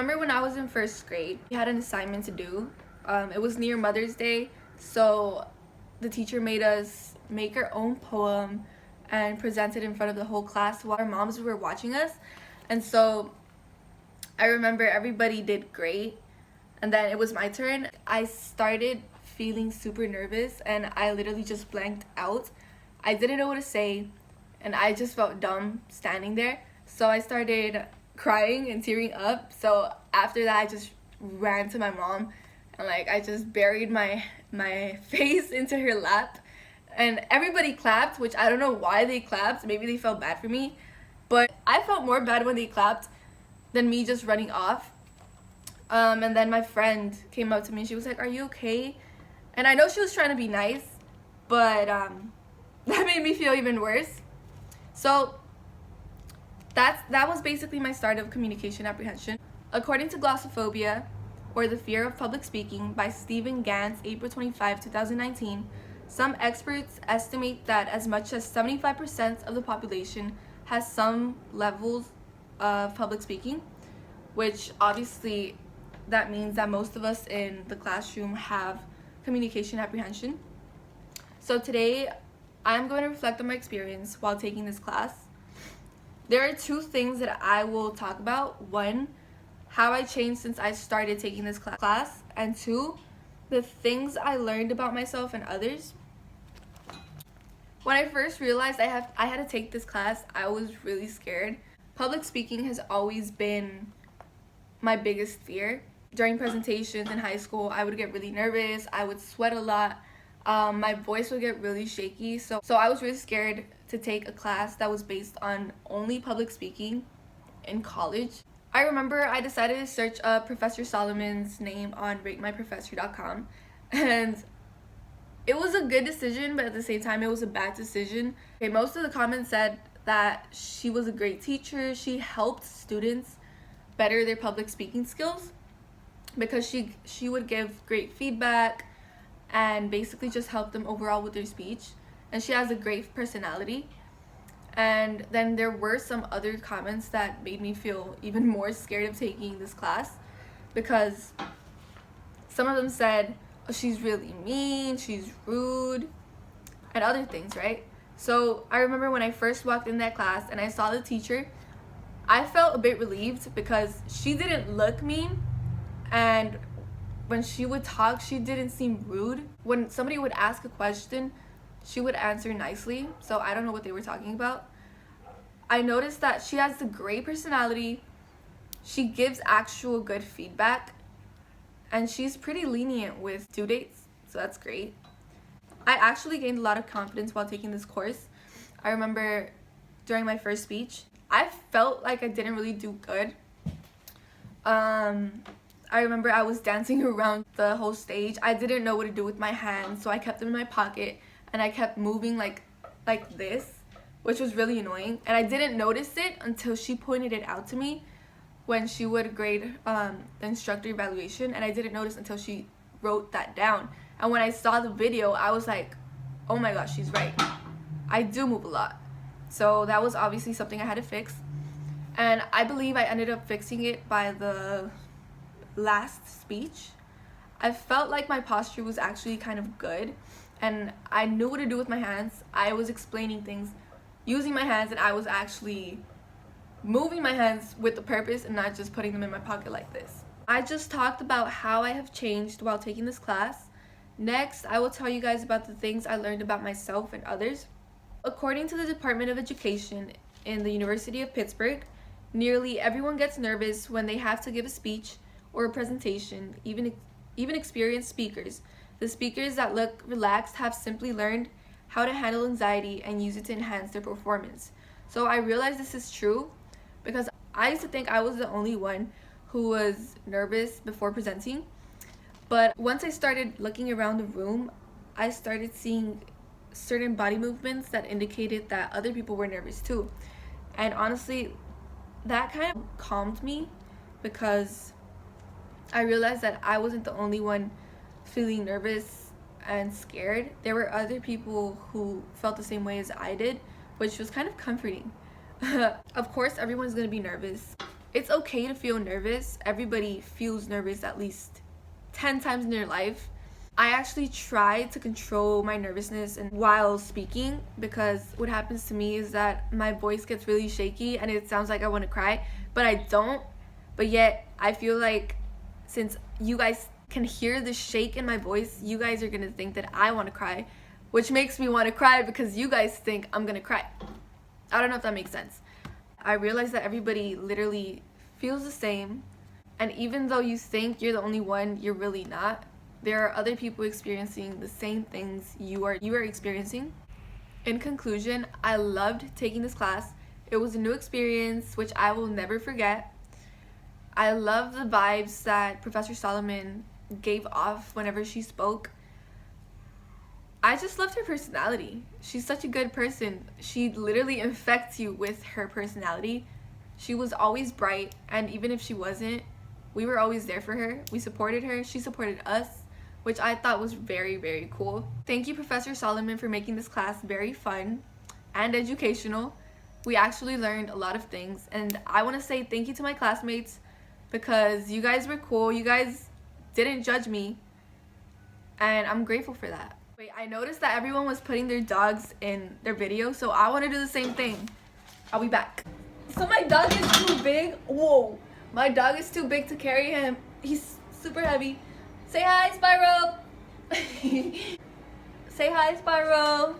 remember when I was in first grade, we had an assignment to do. It was near Mother's Day, so the teacher made us make our own poem and present it in front of the whole class while our moms were watching us. And so I remember everybody did great, and then it was my turn. I started feeling super nervous and I literally just blanked out. I didn't know what to say and I just felt dumb standing there. So I started crying and tearing up. So after that I just ran to my mom and I just buried my face into her lap, and everybody clapped, which I don't know why they clapped. Maybe they felt bad for me, but I felt more bad when they clapped than me just running off. And then my friend came up to me and she was like, "Are you okay?" And I know she was trying to be nice, but that made me feel even worse. So that was basically my start of communication apprehension. According to Glossophobia, or the Fear of Public Speaking, by Stephen Gans, April 25, 2019, some experts estimate that as much as 75% of the population has some levels of public speaking, which obviously that means that most of us in the classroom have communication apprehension. So today I'm going to reflect on my experience while taking this class. There are two things that I will talk about. One, how I changed since I started taking this class, and two, the things I learned about myself and others. When I first realized I had to take this class, I was really scared. Public speaking has always been my biggest fear. During presentations in high school, I would get really nervous, I would sweat a lot, my voice would get really shaky, so I was really scared to take a class that was based on only public speaking in college. I remember I decided to search up Professor Solomon's name on ratemyprofessor.com, and it was a good decision, but at the same time it was a bad decision. Okay, most of the comments said that she was a great teacher, she helped students better their public speaking skills because she would give great feedback and basically just help them overall with their speech, and she has a great personality. And then there were some other comments that made me feel even more scared of taking this class, because some of them said, "Oh, she's really mean, she's rude," and other things, right? So I remember when I first walked in that class and I saw the teacher, I felt a bit relieved because she didn't look mean, and when she would talk, she didn't seem rude. When somebody would ask a question, she would answer nicely, so I don't know what they were talking about. I noticed that she has a great personality, she gives actual good feedback, and she's pretty lenient with due dates, so that's great. I actually gained a lot of confidence while taking this course. I remember during my first speech, I felt like I didn't really do good. I remember I was dancing around the whole stage. I didn't know what to do with my hands, so I kept them in my pocket and I kept moving like this, which was really annoying. And I didn't notice it until she pointed it out to me when she would grade the instructor evaluation, and I didn't notice until she wrote that down. And when I saw the video, I was like, oh my gosh, she's right. I do move a lot. So that was obviously something I had to fix. And I believe I ended up fixing it by the last speech. I felt like my posture was actually kind of good, and I knew what to do with my hands. I was explaining things using my hands, and I was actually moving my hands with a purpose and not just putting them in my pocket like this. I just talked about how I have changed while taking this class. Next, I will tell you guys about the things I learned about myself and others. According to the Department of Education in the University of Pittsburgh, nearly everyone gets nervous when they have to give a speech or a presentation. Even experienced speakers, the speakers that look relaxed, have simply learned how to handle anxiety and use it to enhance their performance. So I realized this is true because I used to think I was the only one who was nervous before presenting. But once I started looking around the room, I started seeing certain body movements that indicated that other people were nervous too. And honestly, that kind of calmed me because I realized that I wasn't the only one feeling nervous and scared. There were other people who felt the same way as I did, which was kind of comforting. Of course, everyone's gonna be nervous. It's okay to feel nervous. Everybody feels nervous at least 10 times in their life. I actually try to control my nervousness and while speaking, because what happens to me is that my voice gets really shaky and it sounds like I want to cry, but I don't. But yet I feel like since you guys can hear the shake in my voice, you guys are gonna think that I want to cry, which makes me want to cry because you guys think I'm gonna cry. I don't know if that makes sense. I realize that everybody literally feels the same, and even though you think you're the only one, you're really not. There are other people experiencing the same things you are experiencing. In conclusion, I loved taking this class. It was a new experience which I will never forget. I love the vibes that Professor Solomon gave off whenever she spoke. I just loved her personality. She's such a good person. She literally infects you with her personality. She was always bright, and even if she wasn't, we were always there for her. We supported her. She supported us, which I thought was very, very cool. Thank you, Professor Solomon, for making this class very fun and educational. We actually learned a lot of things, and I want to say thank you to my classmates because you guys were cool. You guys didn't judge me, and I'm grateful for that. Wait, I noticed that everyone was putting their dogs in their video, so I want to do the same thing. I'll be back. So my dog is too big. Whoa. My dog is too big to carry him. He's super heavy. Say hi, Spyro. Say hi, Spyro.